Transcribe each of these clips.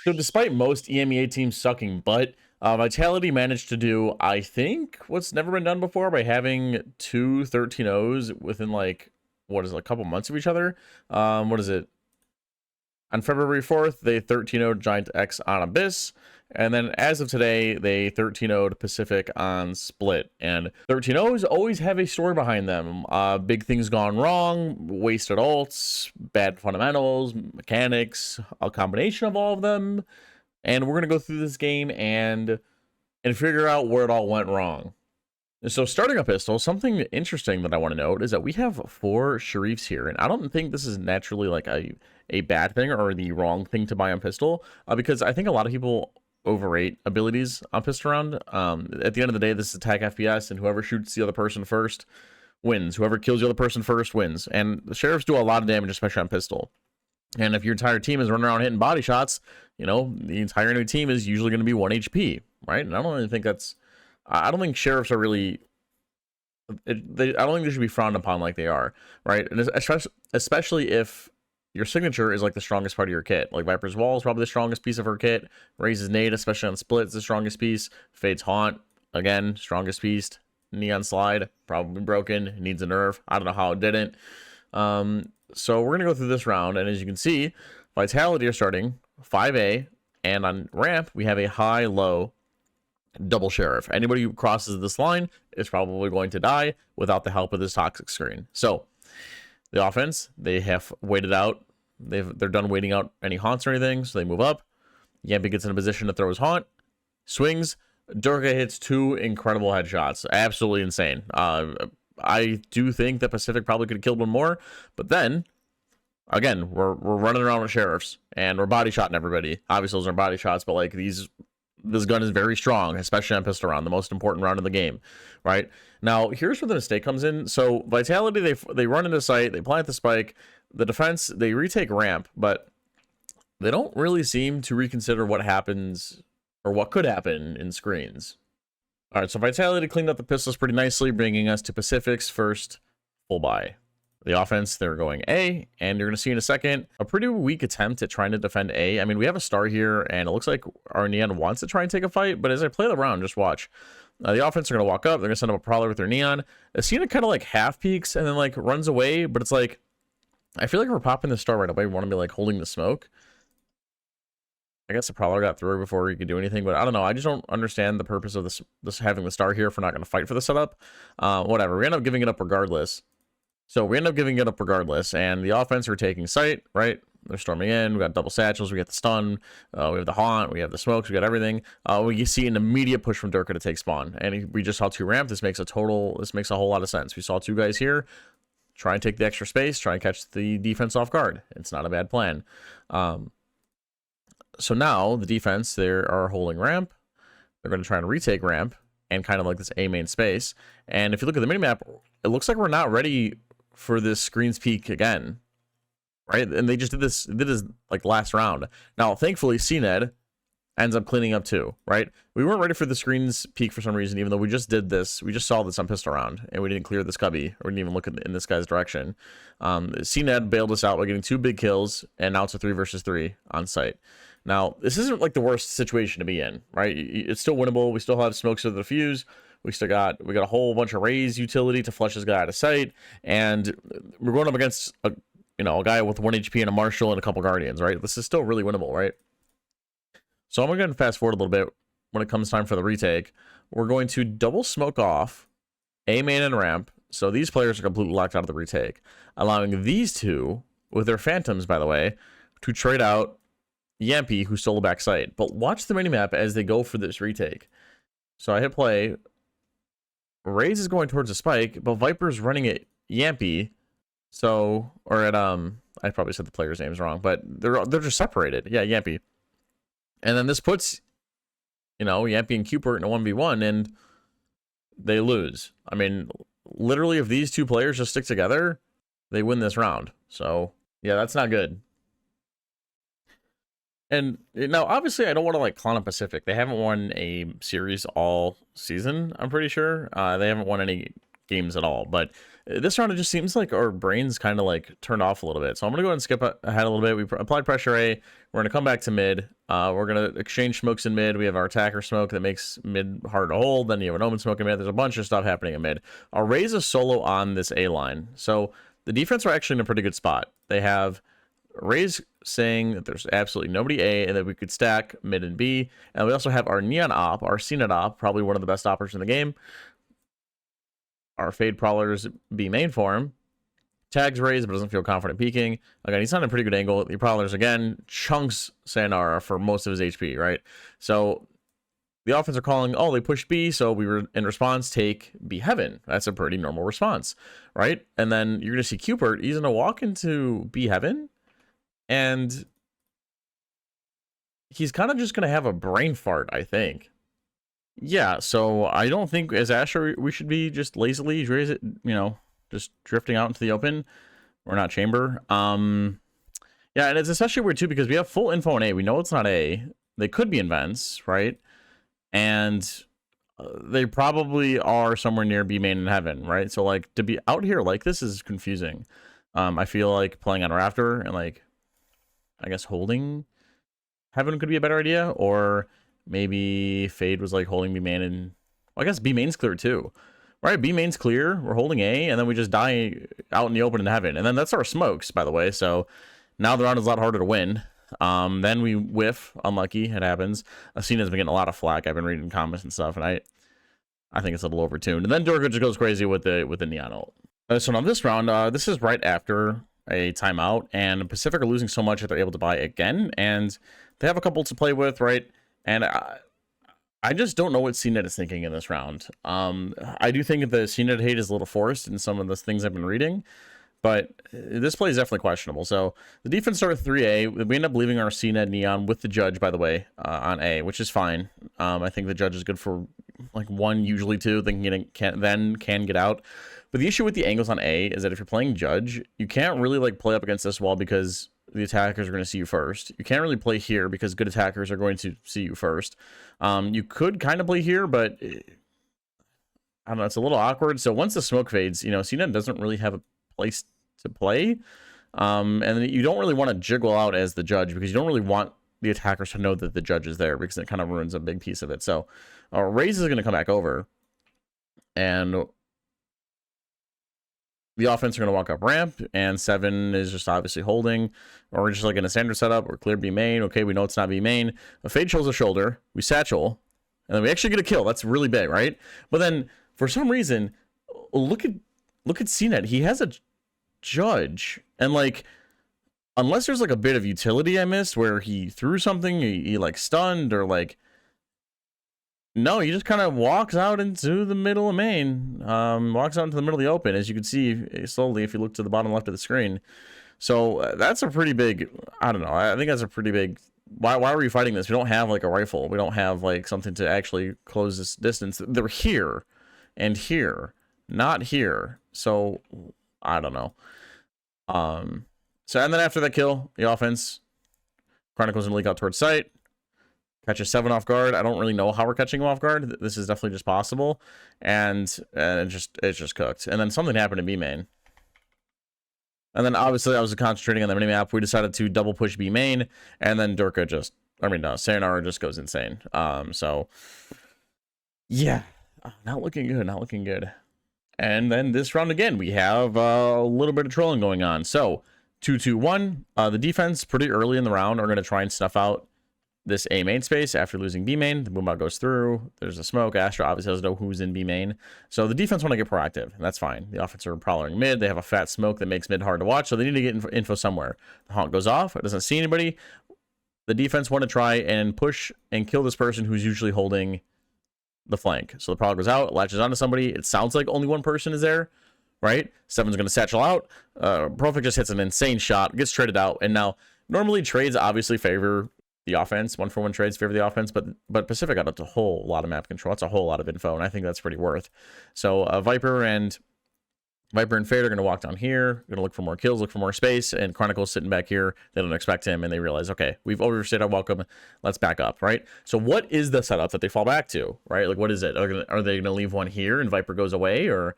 So despite most EMEA teams sucking butt, Vitality managed to do, I think, what's never been done before by having two 13-0s within like, what is it, a couple months of each other. What is it? On February 4th, they 13-0'd Giant X on Abyss. And then as of today, they 13-0'd Pacific on Split. And 13-0s always have a story behind them. Big things gone wrong, wasted ults, bad fundamentals, mechanics, a combination of all of them. And we're going to go through this game and figure out where it all went wrong. So starting a pistol, something interesting that I want to note is that we have 4 Sharifs here. And I don't think this is naturally like a bad thing or the wrong thing to buy on pistol, because I think a lot of people overrate abilities on pistol round. At the end of the day, this is attack FPS, and whoever shoots the other person first wins. Whoever kills the other person first wins. And the Sheriffs do a lot of damage, especially on pistol. And if your entire team is running around hitting body shots, you know, the entire enemy team is usually going to be 1 HP, right? And I don't really think that's... I don't think Sheriffs are really... I don't think they should be frowned upon like they are, right? And especially if your signature is like the strongest part of your kit. Like Viper's Wall is probably the strongest piece of her kit. Raises Nade, especially on Split, is the strongest piece. Fade's Haunt, again, strongest piece. Neon Slide, probably broken, needs a nerf. I don't know how it didn't. So we're going to go through this round, and as you can see, Vitality are starting 5A, and on ramp, we have a high-low double Sheriff. Anybody who crosses this line is probably going to die without the help of this toxic screen. So the offense, they have waited out. They're done waiting out any haunts or anything, so they move up. Yampy gets in a position to throw his haunt, swings. Durga hits 2 incredible headshots. Absolutely insane. I do think that Pacific probably could have killed one more, but then again, we're running around with Sheriffs and we're body shotting everybody. Obviously, those are body shots, but like this gun is very strong, especially on pistol round, the most important round of the game, right? Now, here's where the mistake comes in. So Vitality, they run into sight, they plant the spike. The defense, they retake ramp, but they don't really seem to reconsider what happens or what could happen in screens. All right, so Vitality cleaned up the pistols pretty nicely, bringing us to Pacific's first full buy. The offense, they're going A, and you're going to see in a second a pretty weak attempt at trying to defend A. I mean, we have a star here, and it looks like our Neon wants to try and take a fight, but as I play the round, just watch. The offense are going to walk up, they're going to send up a Prowler with their Neon. CNet kind of like half peeks and then like runs away, but it's like, I feel like if we're popping the star right away, we want to be like holding the smoke. I guess the Prowler got through before he could do anything, but I don't know. I just don't understand the purpose of this having the star here if we're not going to fight for the setup. Whatever. We end up giving it up regardless. So we end up giving it up regardless, and the offense are taking sight, right? They're storming in. We got double satchels. We got the stun. We have the haunt. We have the smokes. We got everything. We see an immediate push from Durka to take spawn, and we just saw 2 ramp. This makes a whole lot of sense. We saw 2 guys here. Try and take the extra space. Try and catch the defense off guard. It's not a bad plan. So now the defense, they are holding ramp. They're going to try and retake ramp and kind of like this A main space. And if you look at the minimap, it looks like we're not ready for this screen's peak again, right? And they just did this like last round. Now, thankfully, CNet ends up cleaning up too, right? We weren't ready for the screen's peak for some reason, even though we just did this. We just saw this on pistol round, and we didn't clear this cubby, or didn't even look in this guy's direction. CNet bailed us out by getting 2 big kills, and now it's a 3 versus 3 on site. Now, this isn't like the worst situation to be in, right? It's still winnable. We still have smokes to the fuse. We got a whole bunch of raise utility to flush this guy out of sight, and we're going up against a guy with 1 HP and a Marshal and a couple Guardians, right? This is still really winnable, right? So I'm going to fast forward a little bit when it comes time for the retake. We're going to double smoke off A main and ramp, so these players are completely locked out of the retake, allowing these 2, with their Phantoms, by the way, to trade out Yampy, who stole a backside. But watch the minimap as they go for this retake. So I hit play. Raze is going towards the spike, but Viper's running at Yampy. So, or at I probably said the players' names wrong, but they're just separated. Yeah, Yampy. And then this puts, Yampy and Cupert in a 1v1, and they lose. I mean, literally, if these 2 players just stick together, they win this round. So, yeah, that's not good. And now, obviously, I don't want to like clown on Pacific. They haven't won a series all season, I'm pretty sure. They haven't won any games at all. But this round, it just seems like our brains kind of like turned off a little bit. So I'm going to go ahead and skip ahead a little bit. We applied pressure A. We're going to come back to mid. We're going to exchange smokes in mid. We have our attacker smoke that makes mid hard to hold. Then you have an omen smoke in mid. There's a bunch of stuff happening in mid. I'll raise a solo on this A line. So the defense are actually in a pretty good spot. They have Raze saying that there's absolutely nobody A and that we could stack mid and B. And we also have our Neon Op, our CNet Op, probably one of the best oppers in the game. Our Fade Prowlers B main form. Tags Raze, but doesn't feel confident peeking. Again, he's on a pretty good angle. The Prowlers, again, chunks Sayonara for most of his HP, right? So the offense are calling, oh, they pushed B, so we were in response, take B Heaven. That's a pretty normal response, right? And then you're going to see Cupert, he's going to walk into B Heaven, and he's kind of just going to have a brain fart, I think. Yeah, so I don't think as Asher we should be just lazily, you know, just drifting out into the open. We're not chamber. Yeah, and it's especially weird too because we have full info on A. We know it's not A. They could be in vents, right? And they probably are somewhere near B main and Heaven, right? So like to be out here like this is confusing. I feel like playing on Rafter and like I guess holding Heaven could be a better idea, or maybe Fade was like holding B main and well, I guess B main's clear too. Right, B main's clear, we're holding A, and then we just die out in the open in Heaven. And then that's our smokes, by the way, so now the round is a lot harder to win. Then we whiff, unlucky, it happens. Asena's been getting a lot of flack, I've been reading comments and stuff, and I think it's a little overtuned. And then Durga just goes crazy with the Neon ult. So now this round, this is right after a timeout, and Pacific are losing so much that they're able to buy again, and they have a couple to play with, right? And I just don't know what CNet is thinking in this round. I do think the CNet hate is a little forced in some of the things I've been reading, but this play is definitely questionable. So the defense started with 3A. We end up leaving our CNet Neon with the Judge, by the way, on A, which is fine. I think the Judge is good for like 1, usually 2, then can get out. But the issue with the angles on A is that if you're playing Judge, you can't really like play up against this wall because the attackers are going to see you first. You can't really play here because good attackers are going to see you first. You could kind of play here, but I don't know, it's a little awkward. So once the smoke fades, you know, CNet doesn't really have a place to play. And you don't really want to jiggle out as the Judge because you don't really want the attackers to know that the Judge is there because it kind of ruins a big piece of it. So Raze is going to come back over, and the offense are going to walk up ramp, and 7 is just obviously holding. Or we're just like in a standard setup. We're clear B main. Okay, we know it's not B main. A Fade shows a shoulder. We satchel, and then we actually get a kill. That's really big, right? But then for some reason, look at CNet. He has a Judge, and like unless there's like a bit of utility I missed where he threw something, he like stunned or like. No, he just kind of walks out into the middle of main, walks out into the middle of the open, as you can see slowly if you look to the bottom left of the screen. So that's a pretty big, I don't know, I think that's a pretty big, why are we fighting this? We don't have like a rifle. We don't have like something to actually close this distance. They're here and here, not here. So I don't know. So and then after that kill, the offense, Chronicles and leak out towards site. Catch a 7 off guard. I don't really know how we're catching him off guard. This is definitely just possible. And it's just cooked. And then something happened in B main. And then obviously I was concentrating on the minimap. We decided to double push B main. And then Durka Sayonara just goes insane. So yeah, not looking good. Not looking good. And then this round again, we have a little bit of trolling going on. So 2-2-1. The defense pretty early in the round are going to try and snuff out this A main space after losing B main. The Boombot goes through. There's a smoke. Astra obviously doesn't know who's in B main. So the defense want to get proactive, and that's fine. The offense are prowling mid. They have a fat smoke that makes mid hard to watch, so they need to get info somewhere. The honk goes off. It doesn't see anybody. The defense want to try and push and kill this person who's usually holding the flank. So the prowler goes out, latches onto somebody. It sounds like only one person is there, right? 7's going to satchel out. Profit just hits an insane shot, gets traded out, and now normally trades obviously favor the offense. 1-for-1 trades favor the offense, but Pacific got a whole lot of map control. That's a whole lot of info, and I think that's pretty worth. So Viper and Viper and Fade are going to walk down here, going to look for more kills, look for more space, and Chronicle's sitting back here. They don't expect him, and they realize, okay, we've overstayed our welcome. Let's back up, right? So what is the setup that they fall back to, right? Like, what is it? Are they going to leave one here and Viper goes away? Or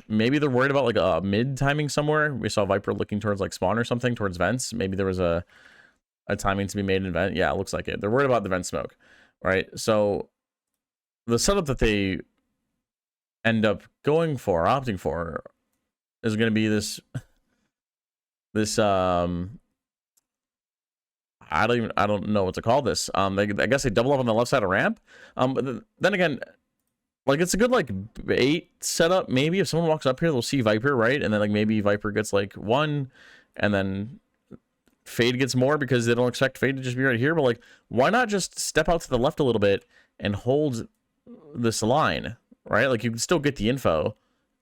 maybe they're worried about, like, a mid timing somewhere. We saw Viper looking towards, like, spawn or something, towards vents. Maybe there was a timing to be made in vent. Yeah, it looks like it. They're worried about the vent smoke, right? So the setup that they end up opting for is going to be this I don't know what to call this. I guess they double up on the left side of ramp. But then again, like, it's a good, like, bait setup. Maybe if someone walks up here, they'll see Viper, right? And then, like, maybe Viper gets, like, one, and then Fade gets more because they don't expect Fade to just be right here. But, like, why not just step out to the left a little bit and hold this line, right? Like, you can still get the info,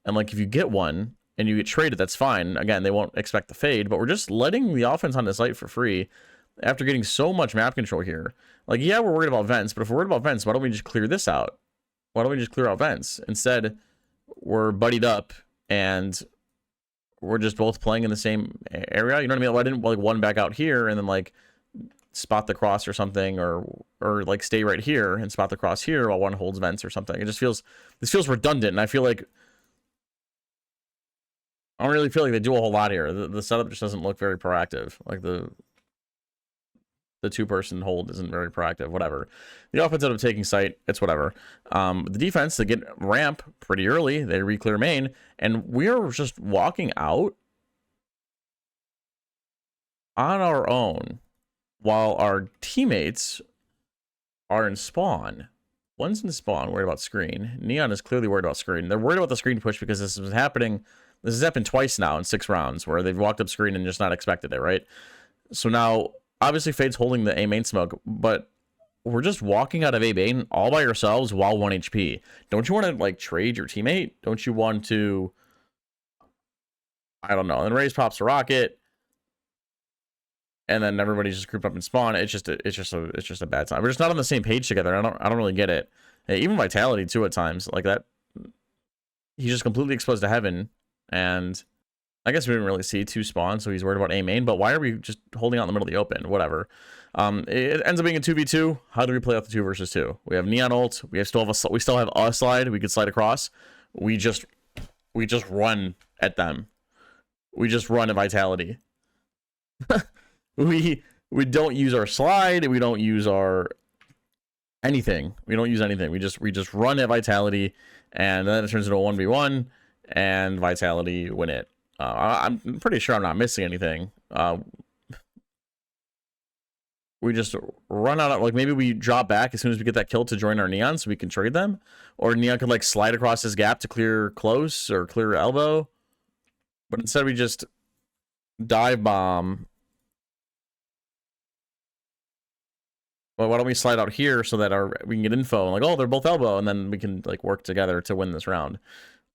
and, like, if you get one and you get traded, that's fine. Again, they won't expect the Fade, but we're just letting the offense on the site for free after getting so much map control here. Like, yeah, we're worried about vents, but if we're worried about vents, why don't we just clear this out? Why don't we just clear out vents? Instead, we're buddied up and we're just both playing in the same area. You know what I mean? Why didn't, like, one back out here and then, like, spot the cross or something, or like stay right here and spot the cross here while one holds vents or something? It just feels, this feels redundant, and I feel like I don't really feel like they do a whole lot here. The setup just doesn't look very proactive. Like, the two-person hold isn't very proactive. Whatever. The offense ended up taking site. It's whatever. The defense, they get ramp pretty early. They re-clear main, and we're just walking out on our own while our teammates are in spawn. One's in spawn, worried about screen. Neon is clearly worried about screen. They're worried about the screen push because this is happening. This has happened twice now in 6 rounds where they've walked up screen and just not expected it, right? So now, obviously, Fade's holding the A main smoke, but we're just walking out of A main all by yourselves while 1 HP. Don't you want to, like, trade your teammate? Don't you want to, I don't know. And Raze pops a rocket, and then everybody's just grouped up in spawn. It's just a bad time. We're just not on the same page together. I don't really get it. Even Vitality too at times, like that. He's just completely exposed to heaven, and I guess we didn't really see 2 spawns, so he's worried about A main. But why are we just holding out in the middle of the open? Whatever. It ends up being a 2v2. How do we play out the 2 versus 2? We have Neon ult. We still have a slide. We could slide across. We just run at them. We just run at Vitality. We don't use our slide. We don't use our anything. We don't use anything. We just run at Vitality, and then it turns into a 1v1, and Vitality win it. I'm pretty sure I'm not missing anything. We just run out of, like, maybe we drop back as soon as we get that kill to join our Neon so we can trade them, or Neon could, like, slide across his gap to clear close or clear elbow, but instead we just dive bomb. Well, why don't we slide out here so that we can get info and, like, oh, they're both elbow, and then we can, like, work together to win this round.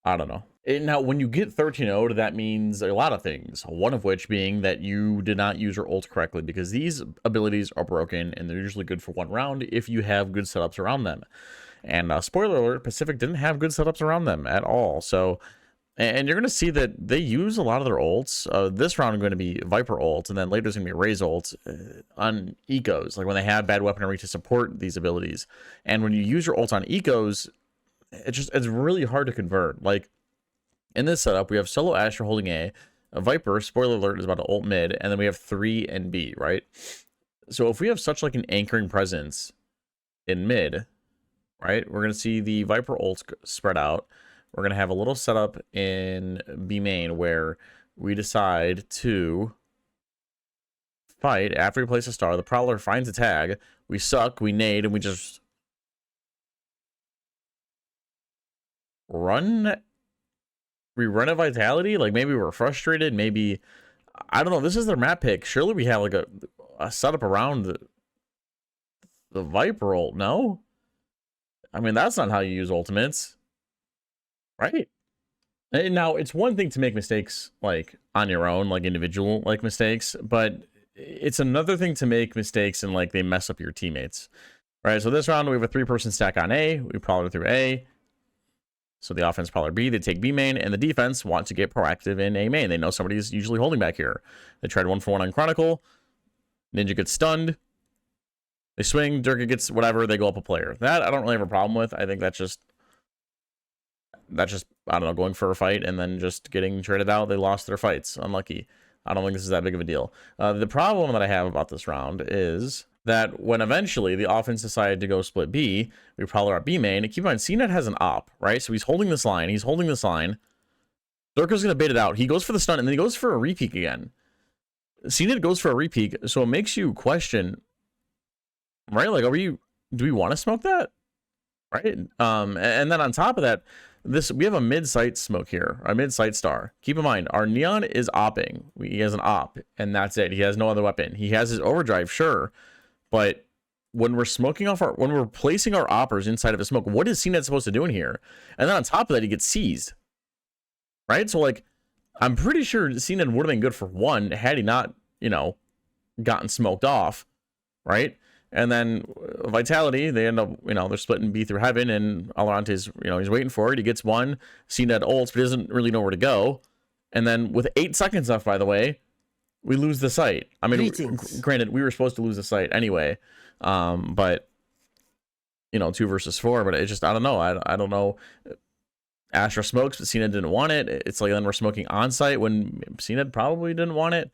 I don't know. Now, when you get 13-0'd, that means a lot of things. One of which being that you did not use your ult correctly, because these abilities are broken, and they're usually good for 1 round if you have good setups around them. And spoiler alert, Pacific didn't have good setups around them at all. So, and you're going to see that they use a lot of their ults. This round is going to be Viper ult, and then later is going to be Raze ult on ecos, like when they have bad weaponry to support these abilities. And when you use your ult on ecos, it's really hard to convert. Like, in this setup, we have solo Asher holding A Viper, spoiler alert, is about to ult mid, and then we have 3 and B, right? So if we have such, like, an anchoring presence in mid, right, we're going to see the Viper ult spread out. We're going to have a little setup in B main where we decide to fight after we place a star. The Prowler finds a tag. We suck, we nade, and we just run. We run a Vitality. Like, maybe we're frustrated. Maybe, I don't know. This is their map pick. Surely we have, like, a setup around the Viper ult. No? I mean, that's not how you use ultimates. Right? And now, it's one thing to make mistakes, like, on your own, like, individual, like, mistakes. But it's another thing to make mistakes and, like, they mess up your teammates. Right? So this round, we have a 3-person stack on A. We prowler through A. So the offense Prowler B, they take B main, and the defense want to get proactive in A main. They know somebody's usually holding back here. They tried 1-for-1 on Chronicle. Ninja gets stunned. They swing, Durga gets whatever, they go up a player. That I don't really have a problem with. I think that's just, I don't know, going for a fight and then just getting traded out. They lost their fights. Unlucky. I don't think this is that big of a deal. The problem that I have about this round is that when eventually the offense decided to go split B, we Prowler up B main. Keep in mind, CNet has an op, right? So he's holding this line. He's holding this line. Durga's going to bait it out. He goes for the stun, and then he goes for a repeak again. CNet goes for a repeak, so it makes you question, right? Like, do we want to smoke that? Right? And then on top of that, we have a mid-sight smoke here, a mid-sight star. Keep in mind, our Neon is opping. He has an op, and that's it. He has no other weapon. He has his overdrive, sure, but when we're smoking off when we're placing our oppers inside of a smoke, what is CNet supposed to do in here? And then on top of that, he gets seized, right? So like, I'm pretty sure CNet would have been good for one had he not, gotten smoked off, right? And then Vitality, they end up, they're splitting B through heaven, and Alarante's, he's waiting for it. He gets one. CNet ults, but he doesn't really know where to go. And then with 8 seconds left, by the way, we lose the site. I mean, granted, we were supposed to lose the site anyway, but 2 versus 4. But it's just, I don't know. I don't know. Astra smokes, but CNet didn't want it. It's like then we're smoking on site when CNet probably didn't want it.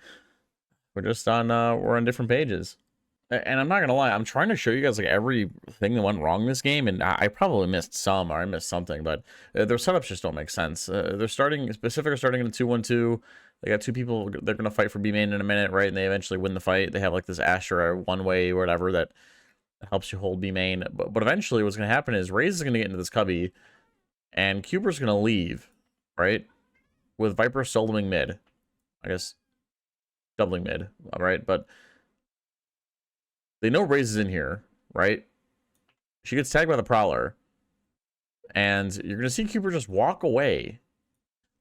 We're just on we're on different pages. And I'm not gonna lie, I'm trying to show you guys like everything that went wrong this game, and I probably missed some, or I missed something, but their setups just don't make sense. They're starting in a 2-1-2. They got 2 people. They're gonna fight for B main in a minute, right? And they eventually win the fight. They have like this Astra one-way or whatever that helps you hold B main. But eventually, what's gonna happen is Raze is gonna get into this cubby, and Cuber's gonna leave, right? With Viper soloing mid, I guess, doubling mid, all right, but. They know Raze is in here, right? She gets tagged by the Prowler. And you're going to see Cooper just walk away.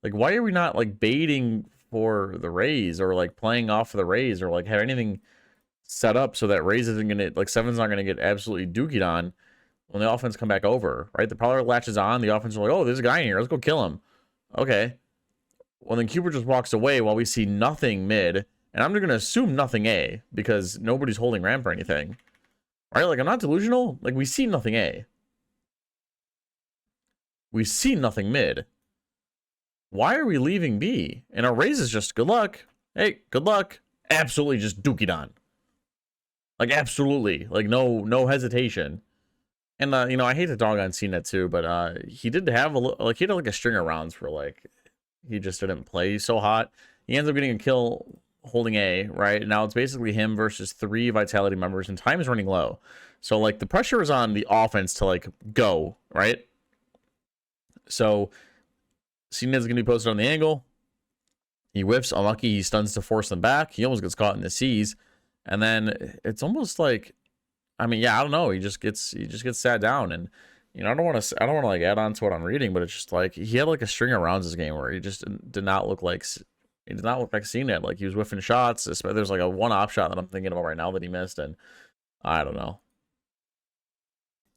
Like, why are we not, like, baiting for the Raze or, like, playing off of the Raze or, like, have anything set up so that Raze isn't going to, like, Seven's not going to get absolutely dookied on when the offense come back over, right? The Prowler latches on. The offense is like, oh, there's a guy in here. Let's go kill him. Okay. Well, then Cooper just walks away while we see nothing mid. And I'm going to assume nothing A, because nobody's holding ramp or anything. Right? Like, I'm not delusional. Like, we see nothing A. We see nothing mid. Why are we leaving B? And our Raze is just, good luck. Hey, good luck. Absolutely just dookied on. Like, absolutely. Like, no hesitation. And, I hate to dog on CNet too, but he did have he had a string of rounds where, like, he just didn't play so hot. He ends up getting a kill holding A, right? Now it's basically him versus 3 Vitality members, and time is running low. So, like, the pressure is on the offense to, like, go, right? So, CNet's going to be posted on the angle. He whiffs. Unlucky. He stuns to force them back. He almost gets caught in the C's. And then it's almost like, I mean, yeah, I don't know. He just gets sat down. And, I don't want to, like, add on to what I'm reading, but it's just like, he had, like, a string of rounds this game where he just did not look like CNet. Like, he was whiffing shots. There's like a one-op shot that I'm thinking about right now that he missed, and I don't know.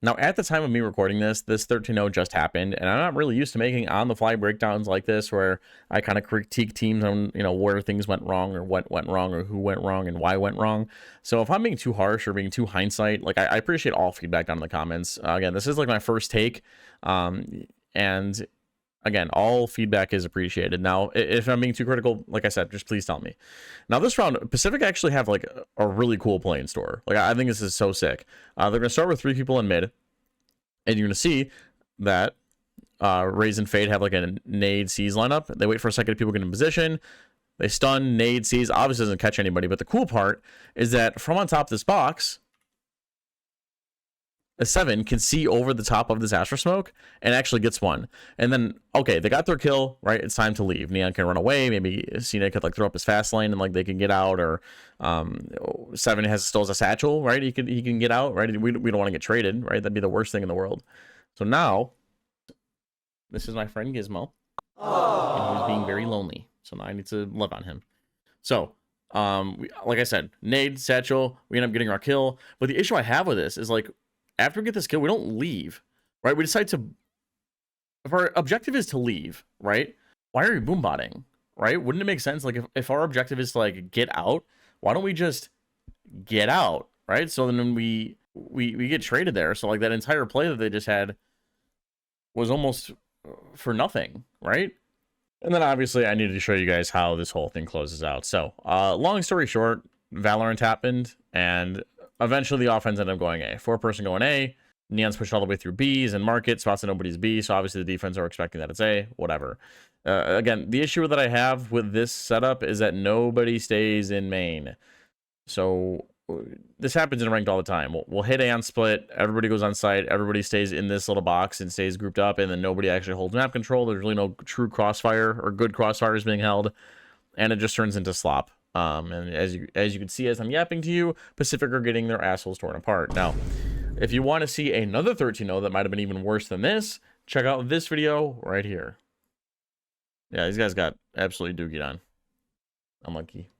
Now, at the time of me recording this 13-0 just happened, and I'm not really used to making on-the-fly breakdowns like this, where I kind of critique teams on, where things went wrong, or what went wrong, or who went wrong, and why went wrong. So if I'm being too harsh or being too hindsight, like, I appreciate all feedback down in the comments. Again, this is like my first take, and again, all feedback is appreciated. Now, if I'm being too critical, like I said, just please tell me. Now, this round, Pacific actually have, like, a really cool play in store. Like, I think this is so sick. They're going to start with 3 people in mid, and you're going to see that Raze and Fade have, like, a nade C's lineup. They wait for a second, people get in position. They stun, nade C's. Obviously doesn't catch anybody, but the cool part is that from on top of this box, a 7 can see over the top of this Astra smoke and actually gets one. And then, okay, they got their kill, right? It's time to leave. Neon can run away. Maybe CNet could, like, throw up his fast lane and, like, they can get out, or 7 still has a satchel, right? He can get out, right? We don't want to get traded, right? That'd be the worst thing in the world. So now, this is my friend Gizmo. Aww. And he's being very lonely. So now I need to love on him. So, like I said, nade, satchel, we end up getting our kill. But the issue I have with this is, like, after we get this kill, we don't leave, right? We decide to if our objective is to leave, right? Why are we boombotting, right? Wouldn't it make sense? Like if our objective is to like get out, why don't we just get out, right? So then we get traded there. So like that entire play that they just had was almost for nothing, right? And then obviously I needed to show you guys how this whole thing closes out. So long story short, Valorant happened, and eventually the offense ended up going A. 4-person going A. Neon's pushed all the way through B's and market, spots that nobody's B, so obviously the defense are expecting that it's A, whatever. Again, the issue that I have with this setup is that nobody stays in main. So this happens in ranked all the time. We'll hit A on split, everybody goes on site, everybody stays in this little box and stays grouped up, and then nobody actually holds map control. There's really no true crossfire or good crossfires being held, and it just turns into slop. And as you can see, as I'm yapping to you, Pacific are getting their assholes torn apart. Now, if you want to see another 13-0 that might have been even worse than this, check out this video right here. Yeah, these guys got absolutely dookied on. Unlucky.